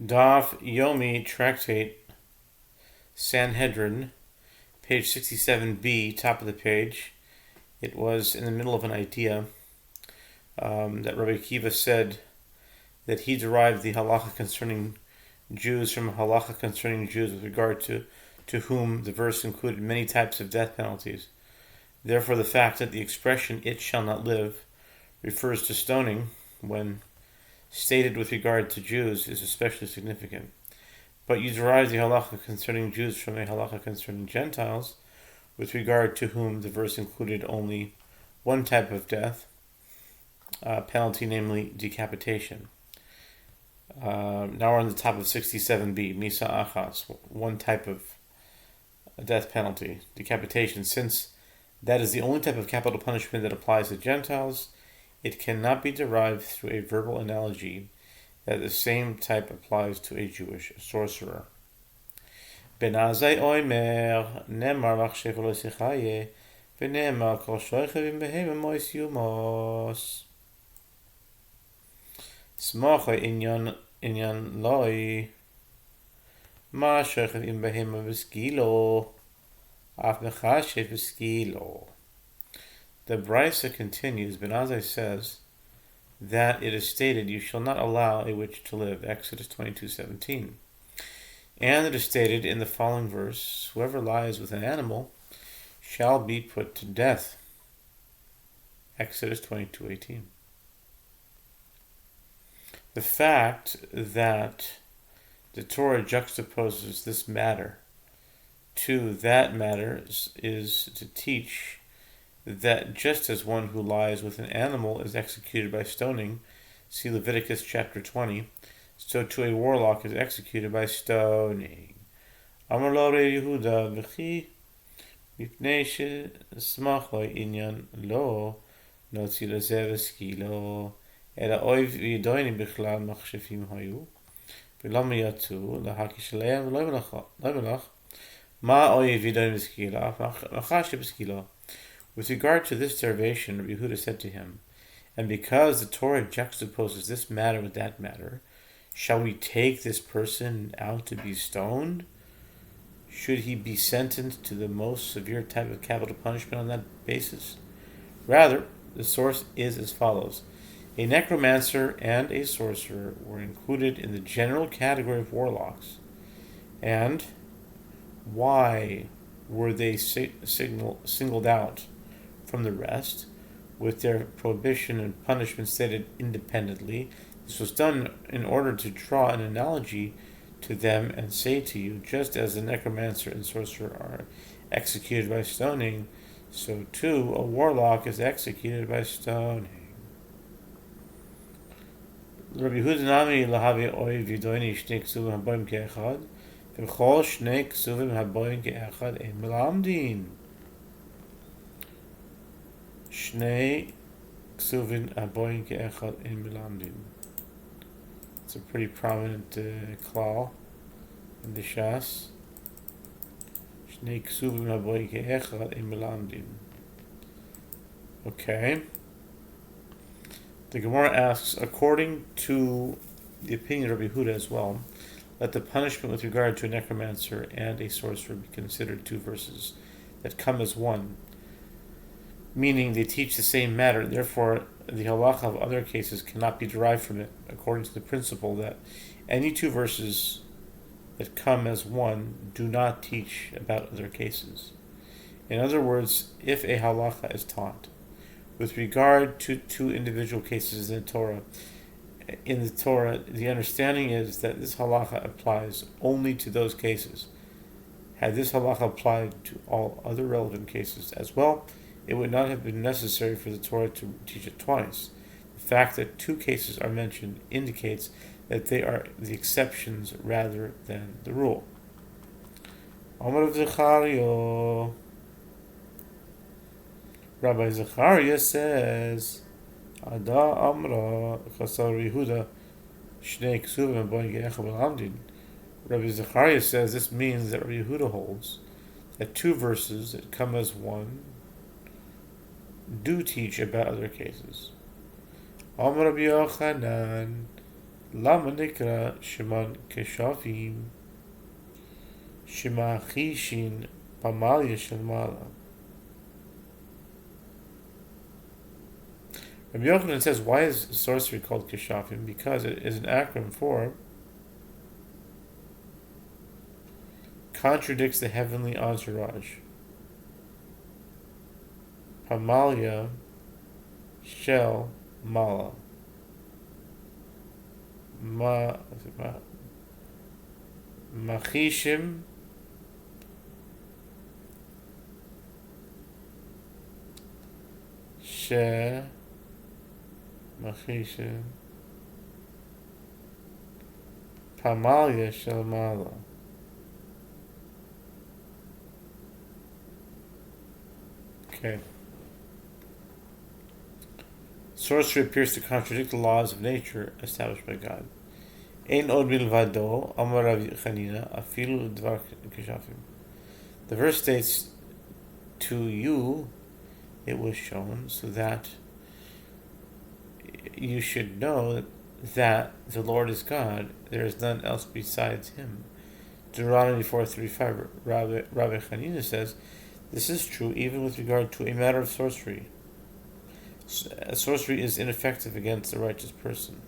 Daf Yomi Tractate Sanhedrin, page 67b, top of the page. It was in the middle of an idea that Rabbi Akiva said that he derived the halacha concerning Jews from halacha concerning Jews with regard to whom the verse included many types of death penalties. Therefore, the fact that the expression "it shall not live" refers to stoning when stated with regard to Jews is especially significant. But you derive the halacha concerning Jews from a halacha concerning Gentiles, with regard to whom the verse included only one type of death penalty, namely decapitation. Now we're on the top of 67b, Misa Achas, one type of death penalty, decapitation. Since that is the only type of capital punishment that applies to Gentiles, it cannot be derived through a verbal analogy that the same type applies to a Jewish sorcerer. Benazai oimer nemar machshev lo sichaye v'nemar kol shoichavim behem mois yumos smocha inyan loi ma shoichavim behem b'skilo af mechashev b'skilo. The Brisa continues, Benazai says that it is stated, "You shall not allow a witch to live," Exodus 22:17. And it is stated in the following verse, "Whoever lies with an animal shall be put to death," Exodus 22:18. The fact that the Torah juxtaposes this matter to that matter is to teach that just as one who lies with an animal is executed by stoning, see Leviticus chapter 20, so too a warlock is executed by stoning. Amar lo Yehuda v'chi mipnei shesmach lo inyan lo notzi lezeh v'skilo ela oiv v'yidoini bichlal machshefim hayu v'lo miyatu lahakish aleim v'lo melach ma oiv v'yidoini v'skilo machash v'skilo. With regard to this derivation, Rabbi Yehuda said to him, "And because the Torah juxtaposes this matter with that matter, shall we take this person out to be stoned? Should he be sentenced to the most severe type of capital punishment on that basis? Rather, the source is as follows. A necromancer and a sorcerer were included in the general category of warlocks. And why were they singled out from the rest, with their prohibition and punishment stated independently? This was done in order to draw an analogy to them and say to you, just as the necromancer and sorcerer are executed by stoning, so too a warlock is executed by stoning." Rabbi Yehuda nami lahavi oiv yidoini shnei ksuvim haboim ke'echad v'chol shnei ksuvim haboim ke'echad ein melamdin. Shnei ksuvin haboim ke'echad ein melamdin. It's a pretty prominent klal in the Shas. Shnei ksuvim haboim ke'echad ein melamdin. Okay. The Gemara asks, according to the opinion of Rabbi Yehuda as well, let the punishment with regard to a necromancer and a sorcerer be considered two verses that come as one, meaning they teach the same matter. Therefore, the halacha of other cases cannot be derived from it, according to the principle that any two verses that come as one do not teach about other cases. In other words, if a halacha is taught with regard to two individual cases in the Torah, the understanding is that this halacha applies only to those cases. Had this halacha applied to all other relevant cases as well, it would not have been necessary for the Torah to teach it twice. The fact that two cases are mentioned indicates that they are the exceptions rather than the rule. Amar of Zechariah. Rabbi Zechariah says, Ada Amra Chasar Yehuda Shnei Ksuvim Haboim Ke'echad Melamdin. Rabbi Zechariah says this means that Rabbi Yehuda holds that two verses that come as one do teach about other cases. Amar Rabbi Yochanan Lama nikra sheman keshafim shemachishin pamalia shelmala. Rabbi Yochanan says, why is sorcery called keshafim? Because it is an acronym for contradicts the heavenly entourage. Pamalia shel mala. Machishim she machishim pamalia shel mala. Okay. Sorcery appears to contradict the laws of nature established by God. Ein od milvado, amar Rav Chanina, afilu dvar keshafim. The verse states, to you it was shown, so that you should know that the Lord is God, there is none else besides Him. Deuteronomy 4:35, Rabbi Chanina says, this is true even with regard to a matter of sorcery. Sorcery is ineffective against a righteous person.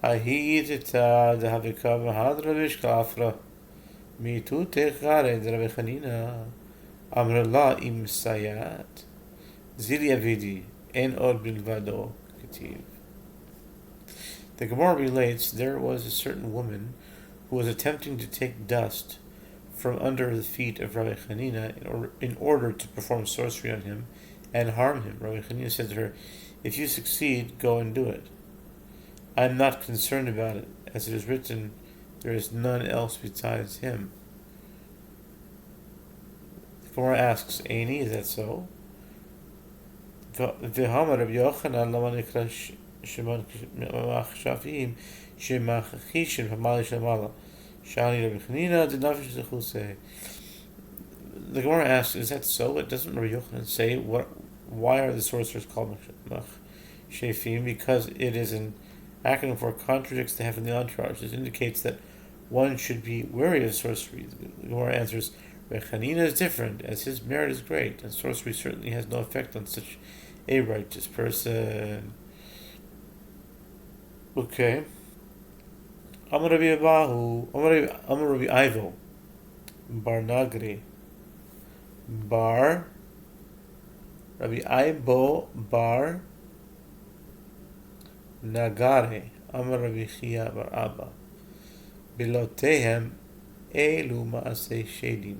Ahidita dahavika mahadra vishkafra mitu techare Rabbi Chanina amrullah im sayat zili avidi en od bilvado ketiv. The Gemara relates there was a certain woman who was attempting to take dust from under the feet of Rabbi Chanina in order to perform sorcery on him and harm him. Rabbi Chanina said to her, if you succeed, go and do it. I am not concerned about it, as it is written, there is none else besides him. The Gemara asks, Aini, is that so? V'hamar Rabbi Yochanan lama nikra sheman machshafim shemachishim hamali shemala. Shani Rabbi Chanina did not say. The Gemara asks, is that so? It doesn't Rabbi Yochanan say why are the sorcerers called machshafim? Because it is an acronym for contradicts the heavenly entourage. This indicates that one should be wary of sorcery. The Gemara answers, Rabbi Chanina is different, as his merit is great, and sorcery certainly has no effect on such a righteous person. Okay. Amar Rabbi Abahu, Amar Rabbi Ivo, Bar Nagri, Bar Rabbi Ivo Bar Nagare, Amar Rabbi Chia Bar Abba, Bilotehem Elu Maasei Shedim,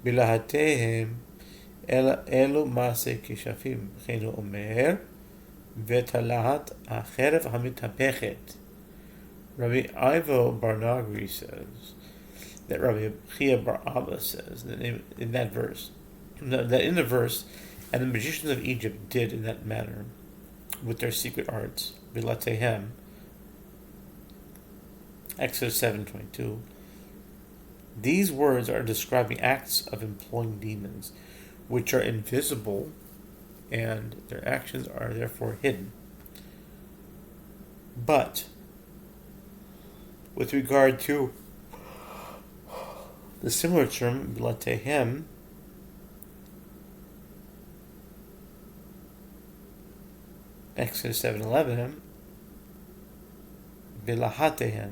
Bilahatehem Elu Maasei Kishafim, Chenu Omer, Vetalahat Acheref Hamitapechet. Rabbi Ivo Bar Nagri says that Rabbi Chia Bar Abba says that in that verse, that in the verse, and the magicians of Egypt did in that manner with their secret arts, Bilatehem, Exodus 7:22. These words are describing acts of employing demons, which are invisible, and their actions are therefore hidden. But with regard to the similar term, Bilatehem, Exodus 7:11, Bilahatehem,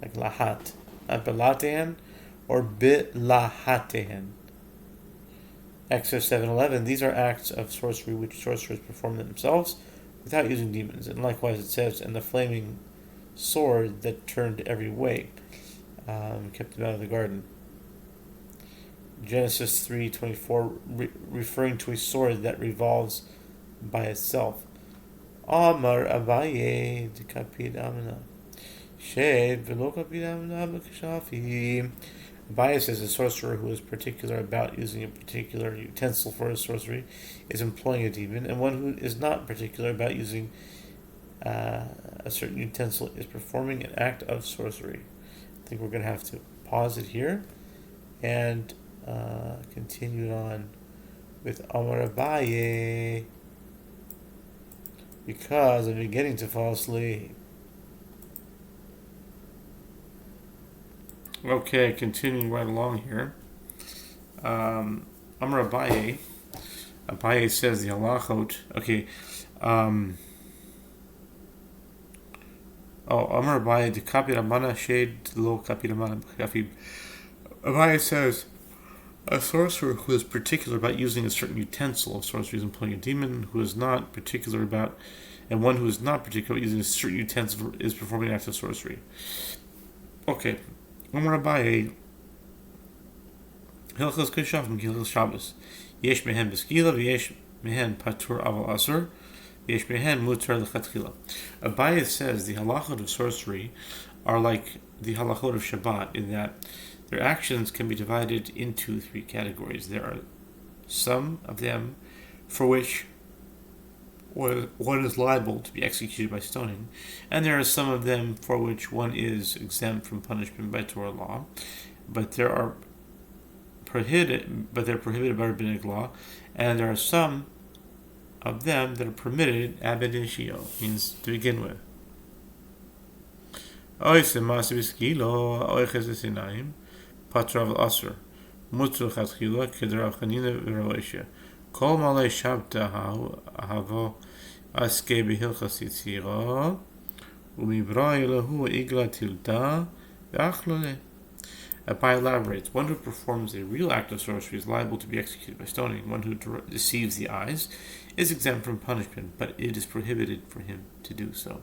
like lahat, not Bilatehem, or Bilahatehem. Exodus 7:11, these are acts of sorcery which sorcerers perform themselves without using demons. And likewise it says, and the flaming sword that turned every way, kept them out of the garden. Genesis 3:24, referring to a sword that revolves by itself. Amar Abaye dekapid amna shed velo kapid amna b'kashafim. Abaye says a sorcerer who is particular about using a particular utensil for his sorcery is employing a demon, and one who is not particular about using a certain utensil is performing an act of sorcery. I think we're going to have to pause it here and continue on with Amar Abaye. because I'm beginning to fall asleep. Okay, continuing right along here. Amar Abaye. Abaye says the halachot. Okay. Amar Abaye de kapi ramana shade lo kapi ramana kapi. Abaye says a sorcerer who is particular about using a certain utensil of sorcery is employing a demon who is not particular about, and one who is not particular about using a certain utensil is performing an act of sorcery. Okay. Amar Abaye. Hilchos Keshafim Hilchos Shabbos. Yesh mehen beskila v'yesh mehen patur aval asur v'yesh mehen mutar lechatchila. Abaye says the halachot of sorcery are like the halachot of Shabbat in that their actions can be divided into three categories. There are some of them for which one is liable to be executed by stoning, and there are some of them for which one is exempt from punishment by Torah law, but they're prohibited by rabbinic law, and there are some of them that are permitted ab initio, means to begin with. Patrav Asr, Mutu Chatchila, Kedra Chanina Veroesha, Kol Malay Shabta Havo Aske Behilchas Yitzira, Umibra Yelahu Igla Tilda, Vachlole. Abai elaborates, one who performs a real act of sorcery is liable to be executed by stoning. One who deceives the eyes is exempt from punishment, but it is prohibited for him to do so.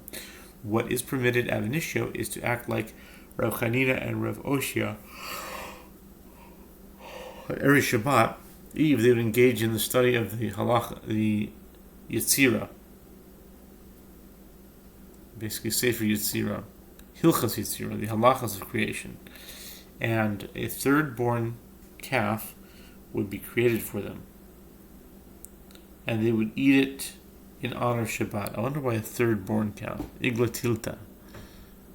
What is permitted ab initio is to act like Rav Chanina and Rav Oshia. Every Shabbat Eve, they would engage in the study of the halach, the Yetzira, basically Sofer Yetzira, Hilchas Yetzira, the halachas of creation, and a third-born calf would be created for them, and they would eat it in honor of Shabbat. I wonder why a third-born calf, Igla Tilta,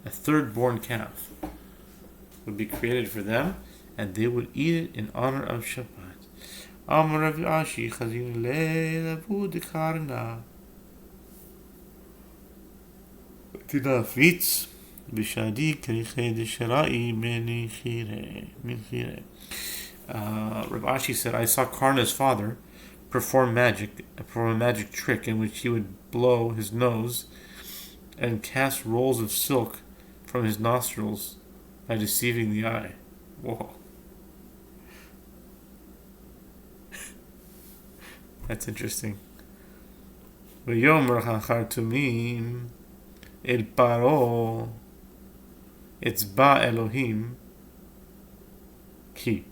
a third-born calf would be created for them, and they would eat it in honor of Shabbat. Amar Rav Ashi Chazin le'lavu dekarna Tidafitz b'shadi keriche desharai minchire. Rav Ashi said, I saw Karna's father perform a magic trick in which he would blow his nose and cast rolls of silk from his nostrils by deceiving the eye. Whoa. That's interesting. V'yomer hachartumim el paro etzba Elohim ki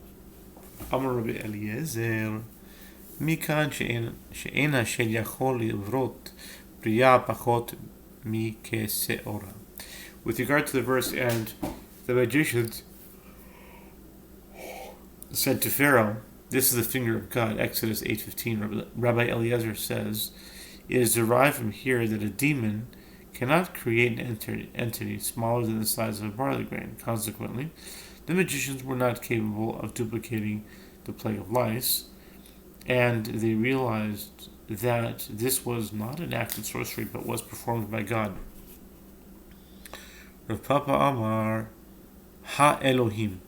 Amar Rabbi Eliezer mikan she'en Hashem yachol livrot priya pachot mikeseora. With regard to the verse, and the magicians said to Pharaoh, this is the finger of God, Exodus 8:15. Rabbi Eliezer says, it is derived from here that a demon cannot create an entity smaller than the size of a barley grain. Consequently, the magicians were not capable of duplicating the plague of lice, and they realized that this was not an act of sorcery, but was performed by God. Rav Papa Amar Ha-Elohim.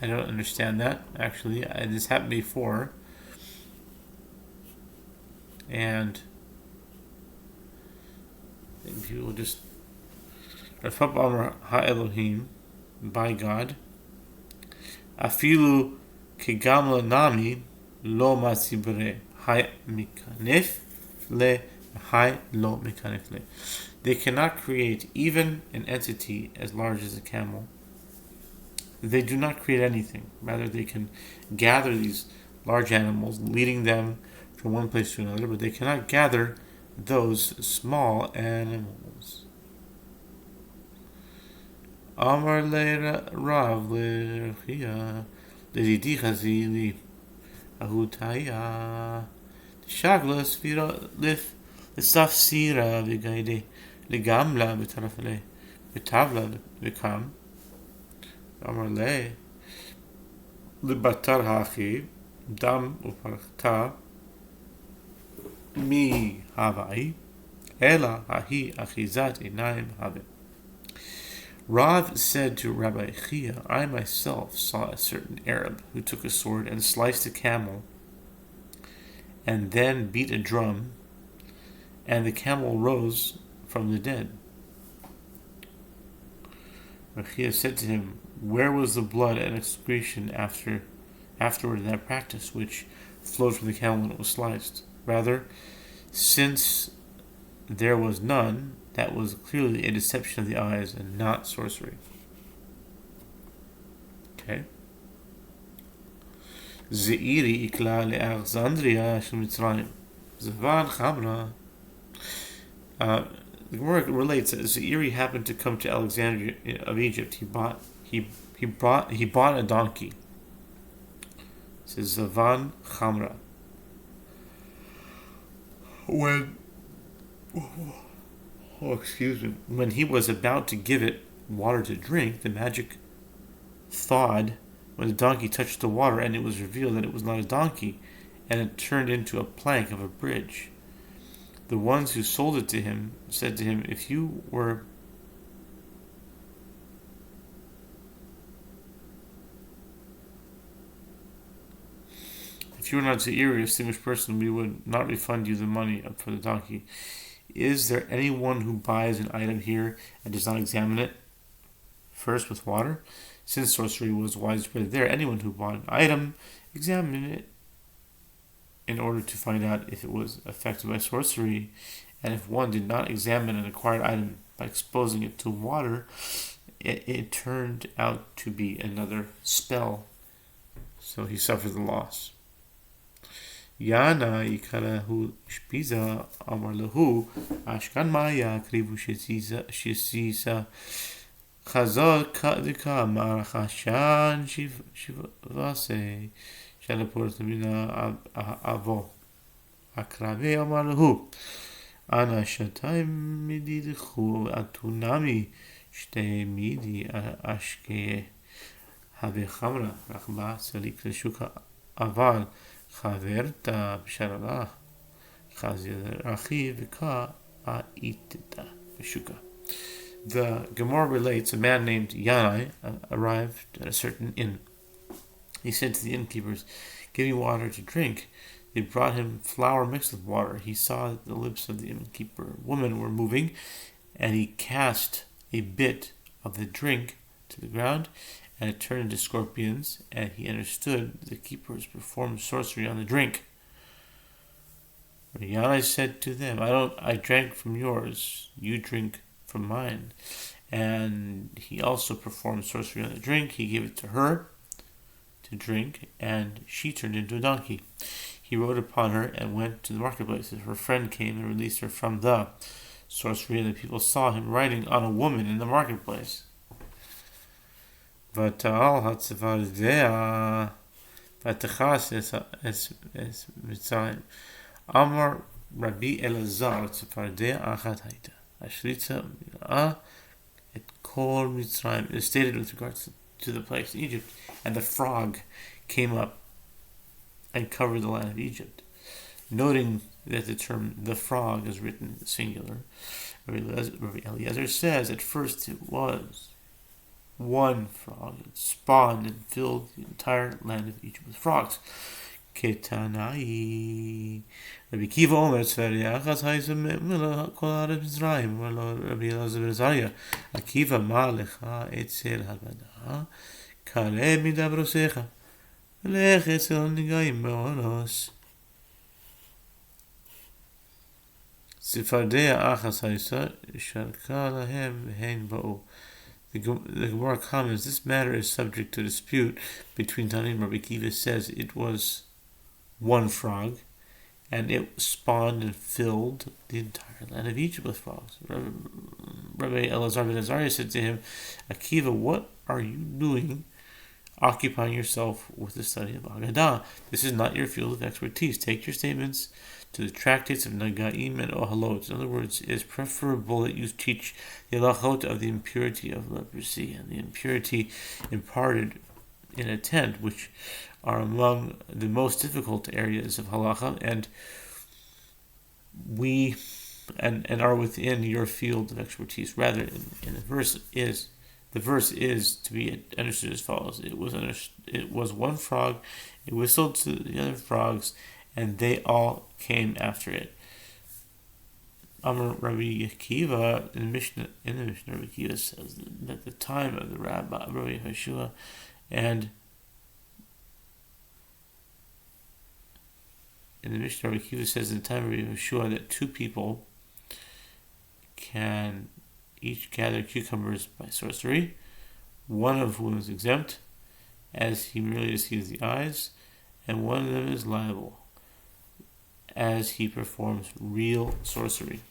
I don't understand that, actually. This happened before. And if you will just Rav Papa Amar Ha-Elohim, by God. Afilu kegamla nami lo masibre hai mikanef le hai lo mikanef le. They cannot create even an entity as large as a camel. They do not create anything. Rather, they can gather these large animals, leading them from one place to another, but they cannot gather those small animals. Amar le Rav le Rechia le Didi Chazili Ahutaya Shagla Sfira Lif Saf Sira Vigaide Ligamla Vitarafale Vitavla Vikam Amar le Libatar Hachi Dam Uparta Mi havai, ela hahi achizat einaim habe. Rav said to Rabbi Chia, I myself saw a certain Arab who took a sword and sliced a camel and then beat a drum, and the camel rose from the dead. Rabbi Chia said to him, where was the blood and excretion afterward in that practice which flowed from the camel when it was sliced? Rather, since there was none, that was clearly a deception of the eyes and not sorcery. Okay. Ze'iri ikla le'Alexandria shel Mitzrayim. Zavan Chamra. The Gemara relates that Ze'iri happened to come to Alexandria of Egypt. He bought a donkey. It says Zavan Chamra. When he was about to give it water to drink, the magic thawed when the donkey touched the water, and it was revealed that it was not a donkey, and it turned into a plank of a bridge. The ones who sold it to him said to him, if you were not Ze'iri, a distinguished person, we would not refund you the money for the donkey. Is there anyone who buys an item here and does not examine it first with water? Since sorcery was widespread there, anyone who bought an item examined it in order to find out if it was affected by sorcery, and if one did not examine an acquired item by exposing it to water, it turned out to be another spell, so he suffered the loss. Yana ikarahu shpiza amar lahu ashkan maya krivu shesisa chazal kadika marachashan shivase shalaportamina avo akrave amar lahu ana shatayim midichu atunami shte midi ashke have chamra rachba salik leshuka aval Chaverta b'sharala chazir achi v'ka aitita b'shuka. The Gemara relates a man named Yanai arrived at a certain inn. He said to the innkeepers, give me water to drink. They brought him flour mixed with water. He saw that the lips of the innkeeper woman were moving, and he cast a bit of the drink to the ground, and it turned into scorpions, and he understood the keepers performed sorcery on the drink. Yanai said to them, I drank from yours, you drink from mine. And he also performed sorcery on the drink. He gave it to her to drink, and she turned into a donkey. He rode upon her and went to the marketplace. Her friend came and released her from the sorcery, and the people saw him riding on a woman in the marketplace. V'ta'al hatzvardea v'tachas es Mitzrayim. Amar Rabbi Elazar tzvardea achat haita. Ashritza mil'a et kol Mitzrayim. It is stated with regards to the place in Egypt, and the frog came up and covered the land of Egypt. Noting that the term the frog is written singular, Rabbi Eliezer says at first it was one frog. It spawned and filled the entire land of Egypt with frogs. Ketanai. Rabbi Kiva Omer Tzveria Achas Haizem Mila Kol Haaretz Mitzrayim Rabbi Elazar ben Azariah Akiva Ma Lecha Etzel Haggadah Kare Midabrosecha Lech Etzel Nigayim Be'onos. Sifardea Achas Haisa Sharka Lahem Hein Ba'u. The Gemara comments, this matter is subject to dispute between Tanaim. Rabbi Kiva says it was one frog, and it spawned and filled the entire land of Egypt with frogs. Rabbi Elazar ben Azariah said to him, Akiva, what are you doing occupying yourself with the study of Haggadah? This is not your field of expertise. Take your statements to the tractates of Nagaim and Ohalot. In other words, it is preferable that you teach the halachot of the impurity of leprosy and the impurity imparted in a tent, which are among the most difficult areas of halacha, and we and are within your field of expertise. Rather, in the verse is to be understood as follows: it was one frog, it whistled to the other frogs, and they all came after it. Rabbi Akiva in the Mishnah, Rabbi Akiva says that at the time of the Rabbi Yehoshua, and in the Mishnah, Rabbi Akiva says in the time of Rabbi Yehoshua that two people can each gather cucumbers by sorcery, one of whom is exempt, as he merely deceives the eyes, and one of them is liable, as he performs real sorcery.